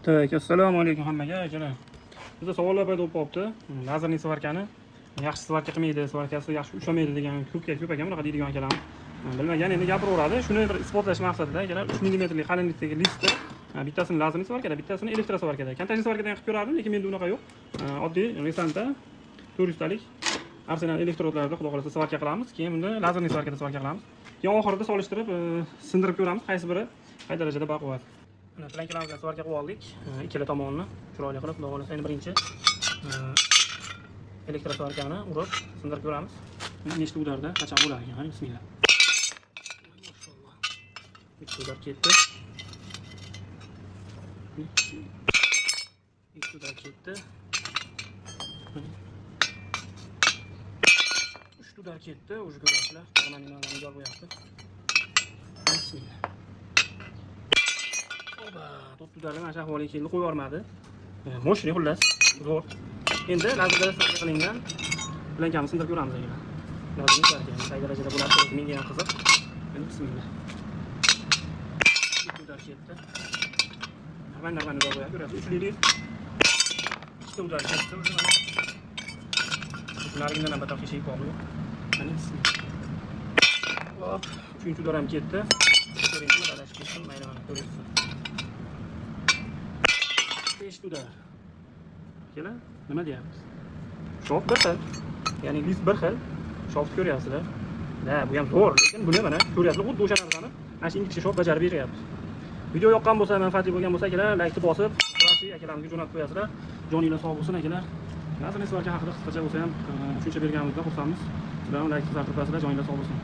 Tak, assalomu alaykum hammaga akalar. Bizda savollar paydo bo'lib qolibdi. Lazerli svarkani yaxshi svarka qilmaydi, svarkasi yaxshi ushlamaydi degan ko'p ekan bunaqa deydigan akalar. Bilmagan endi gapiraveradi. Shuni bir isbotlash maqsadida akalar 3 mm qalinlikdagi listda bittasini lazerli svarkada, bittasini elektrosvarkada. Kontajniy svarkada ham qilib ko'rardim, lekin menda unaqa yo'q. Oddiy resantda 400 talik Arsenal elektrodlarida xudo xolasa svarka qilamiz, keyin bunda lazerli svarkada svarka qilamiz. Keyin oxirida solishtirib, sindirib ko'ramiz, qaysi biri qay darajada baquvvat. Plankalarimizni svarka qilib oldik. Ikkala tomonini chiroyli qilib, xudo xolasa endi birinchi elektrosvarkani urib sindirib ko'ramiz. Nechta udarda qachon bo'lar ekan? Qarang, bismillah. Maşallah. Bitta udar ketdi. Ikkita udar ketdi. 3 udar ketdi. O'zi ko'rasizlar. Mana nimalarni yolib qo'yapti. Bismillah. To'rt udarlar mana shu ahvolga keldi, qo'yib yormadi. Moshni xullas. Zo'r. Endi lazerda qilingan plankani sindirib ko'ramiz akalar. Lazerni sarkan qay darajada bo'ladi, menga ham qiziq. Endi bismillah. Ikkita udar ketdi. Mana udar ko'rasiz, uchlilik. Ikkita udar ketdi. Ularning navbatda qilishib qoldi. Mana bismillah. Hop, uchinchi udar ham ketdi. Birinchi adashib ketdim, mayli mana ko'ryapsiz. 5 udar. Kelar, nima deyapmiz? Shof bir xil. Ya'ni list bir xil. Shofni ko'ryapsizlar. Da, bu ham zo'r, lekin buni mana ko'ryapsizlar, xuddi o'sha narsani mana shu ikkita shof bajarib beryapti. Video yoqqan bo'lsa, manfaatli bo'lgan bo'lsa akalar, laykni bosib, akalarimizga jo'natib qo'yasizlar. Joninglar sog' bo'lsin akalar. Nazarli svarka haqida qisqacha bo'lsa ham tushuncha berganimizda xursandmiz. Sizlar ham layk qilib turasizlar, joninglar sog' bo'lsin.